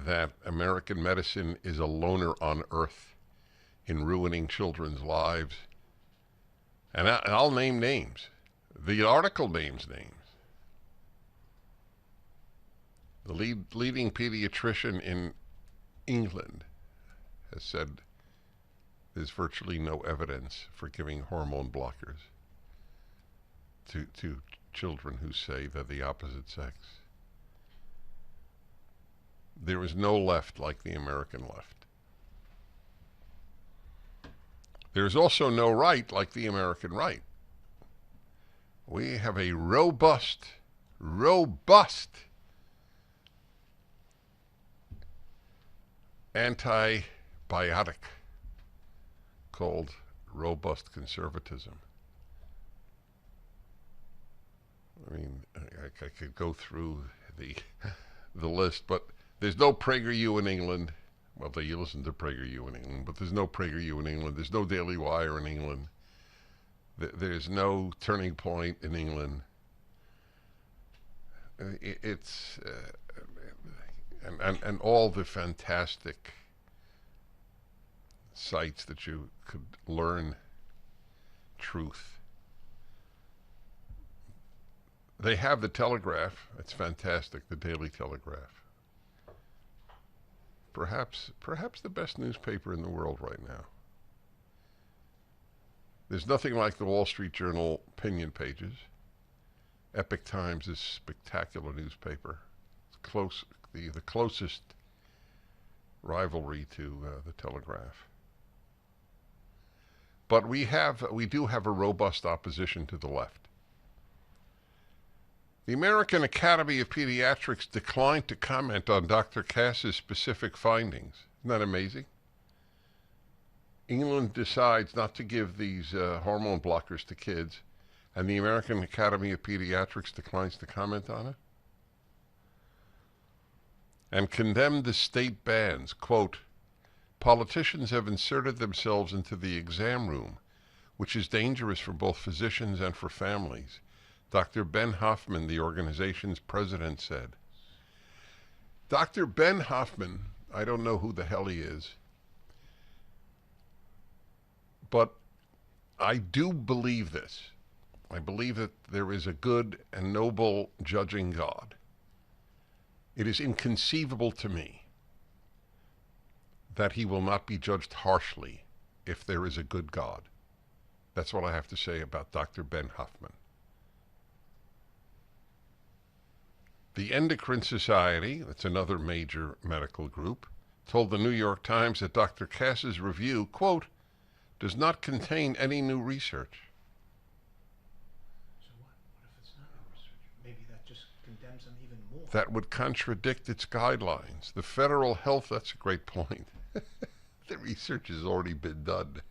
that American medicine is a loner on earth in ruining children's lives. And I'll name names. The article names names. The leading pediatrician in England has said there's virtually no evidence for giving hormone blockers to children who say they're the opposite sex. There is no left like the American left. There's also no right like the American right. We have a robust antibiotic called robust conservatism. I mean, I could go through the list, but there's no PragerU in England. Well, you listen to PragerU in England, but there's no PragerU in England. There's no Daily Wire in England. There's no Turning Point in England. It's and all the fantastic sites that you could learn truth. They have the Telegraph. It's fantastic, the Daily Telegraph. Perhaps the best newspaper in the world right now. There's nothing like the Wall Street Journal opinion pages. Epoch Times is a spectacular newspaper. It's close, the closest rivalry to the Telegraph. But we do have a robust opposition to the left. The American Academy of Pediatrics declined to comment on Dr. Cass's specific findings. Isn't that amazing? England decides not to give these hormone blockers to kids, and the American Academy of Pediatrics declines to comment on it? And condemned the state bans. Quote, politicians have inserted themselves into the exam room, which is dangerous for both physicians and for families. Dr. Ben Hoffman, the organization's president, said. Dr. Ben Hoffman, I don't know who the hell he is, but I do believe this. I believe that there is a good and noble judging God. It is inconceivable to me that he will not be judged harshly if there is a good God. That's what I have to say about Dr. Ben Hoffman. The Endocrine Society, that's another major medical group, told the New York Times that Dr. Cass's review, quote, does not contain any new research. So what? What if it's not new research? Maybe that just condemns them even more. That would contradict its guidelines. The federal health, that's a great point. The research has already been done.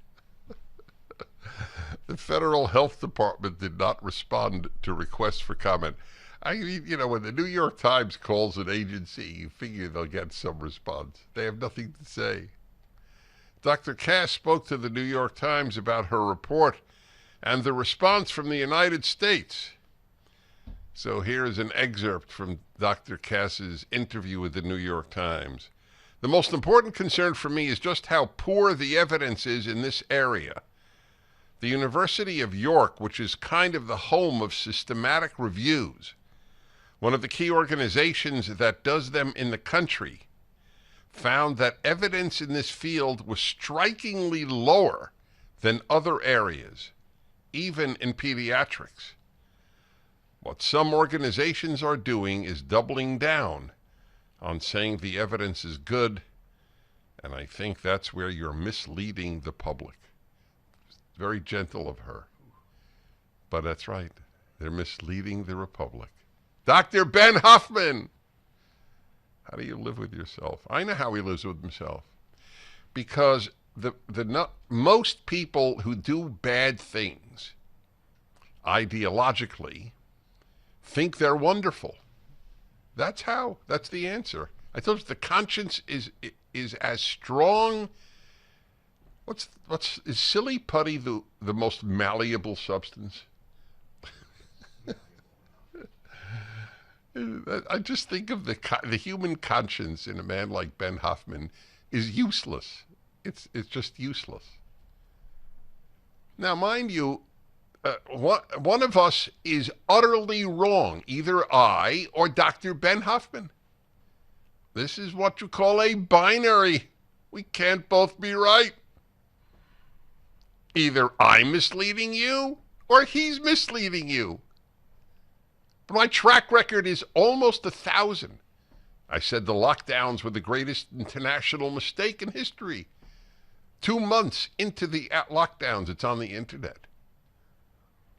The Federal Health Department did not respond to requests for comment. I mean, you know, when the New York Times calls an agency, you figure they'll get some response. They have nothing to say. Dr. Cass spoke to the New York Times about her report and the response from the United States. So here is an excerpt from Dr. Cass's interview with the New York Times. The most important concern for me is just how poor the evidence is in this area. The University of York, which is kind of the home of systematic reviews, one of the key organizations that does them in the country, found that evidence in this field was strikingly lower than other areas, even in pediatrics. What some organizations are doing is doubling down on saying the evidence is good, and I think that's where you're misleading the public. Very gentle of her, but that's right. They're misleading the Republic. Dr. Ben Hoffman! How do you live with yourself? I know how he lives with himself. Because most people who do bad things ideologically think they're wonderful. That's the answer. I told you the conscience is as strong. Is silly putty the most malleable substance? I just think of the human conscience in a man like Ben Hoffman is useless. It's just useless. Now, mind you, one of us is utterly wrong, either I or Dr. Ben Hoffman. This is what you call a binary. We can't both be right. Either I'm misleading you or he's misleading you. But my track record is almost 1,000. I said the lockdowns were the greatest international mistake in history. 2 months into the lockdowns, it's on the internet.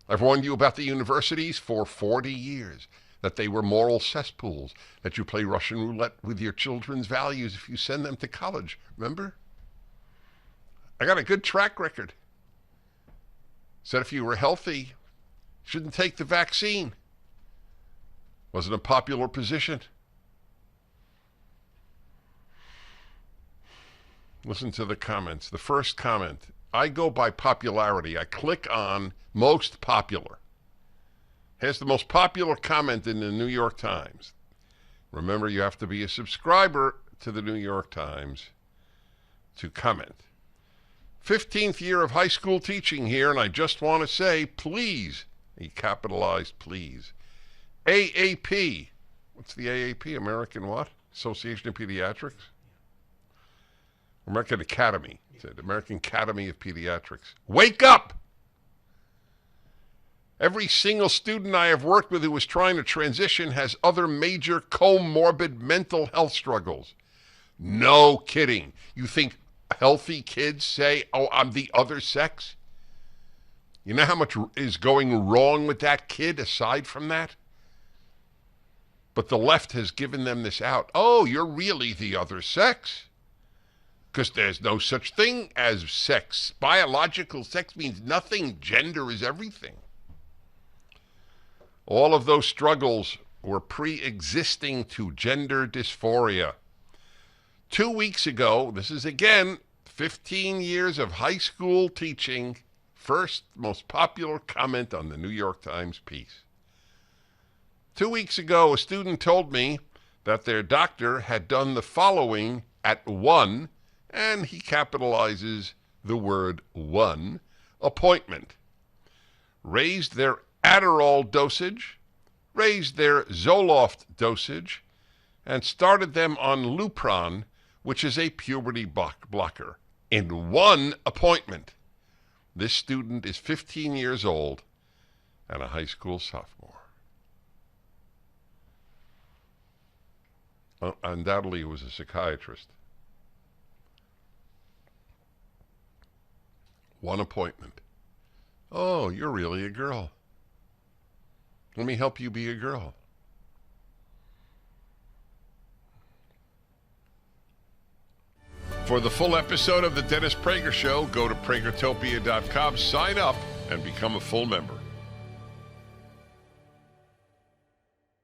I've warned you about the universities for 40 years, that they were moral cesspools, that you play Russian roulette with your children's values if you send them to college. Remember? I got a good track record. Said if you were healthy, you shouldn't take the vaccine. Wasn't a popular position. Listen to the comments. The first comment, I go by popularity. I click on most popular. Here's the most popular comment in the New York Times. Remember, you have to be a subscriber to the New York Times to comment. 15th year of high school teaching here, and I just want to say, please, he capitalized please. AAP. What's the AAP? American what? Association of Pediatrics? American Academy. It said American Academy of Pediatrics. Wake up! Every single student I have worked with who is trying to transition has other major comorbid mental health struggles. No kidding. You think healthy kids say, oh, I'm the other sex? You know how much is going wrong with that kid aside from that? But the left has given them this out. Oh, you're really the other sex. Because there's no such thing as sex. Biological sex means nothing. Gender is everything. All of those struggles were pre-existing to gender dysphoria. 2 weeks ago, this is again 15 years of high school teaching, first most popular comment on the New York Times piece. 2 weeks ago, a student told me that their doctor had done the following at 1, and he capitalizes the word 1, appointment. Raised their Adderall dosage, raised their Zoloft dosage, and started them on Lupron, which is a puberty blocker, in 1 appointment. This student is 15 years old and a high school sophomore. Undoubtedly, he was a psychiatrist. 1 appointment. Oh, you're really a girl. Let me help you be a girl. For the full episode of The Dennis Prager Show, go to pragertopia.com, sign up, and become a full member.